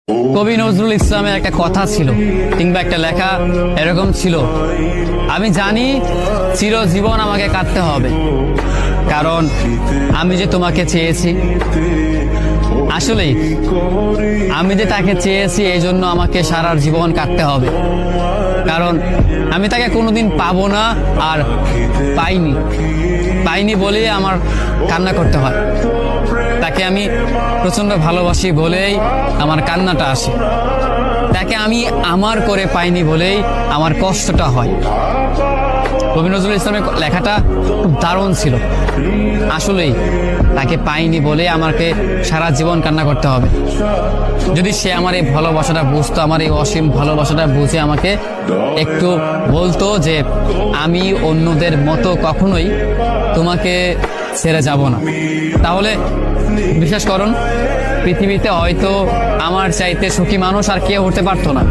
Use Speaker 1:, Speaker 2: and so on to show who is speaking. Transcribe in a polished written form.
Speaker 1: কবি নজরুল ইসলামের একটা কথা ছিল কিংবা একটা লেখা এরকম ছিল, আমি জানি চিরজীবন আমাকে কাঁদতে হবে, কারণ আমি যে তোমাকে চেয়েছি। আসলেই আমি যে তাকে চেয়েছি এই জন্য আমাকে সারা জীবন কাঁদতে হবে, কারণ আমি তাকে কোনোদিন পাবো না, আর পাইনি বলেই আমার কান্না করতে হয়। তাকে আমি প্রচন্ড ভালোবাসি বলেই আমার কান্নাটা আসে, তাকে আমি আমার করে পাইনি বলেই আমার কষ্টটা হয়। কবি নজরুল ইসলামের লেখাটা খুব দারুণ ছিল। আসলেই তাকে পাইনি বলে আমাকে সারা জীবন কান্না করতে হবে। যদি সে আমার এই ভালোবাসাটা বুঝতো, আমার এই অসীম ভালোবাসাটা বুঝে আমাকে একটু বলতো যে আমি অন্যদের মতো কখনোই তোমাকে ছেড়ে যাব না, তাহলে বিশ্বাস করুন পৃথিবীতে হয়তো আমার চাইতে সুখী মানুষ আর কেউ হতে পারতো না।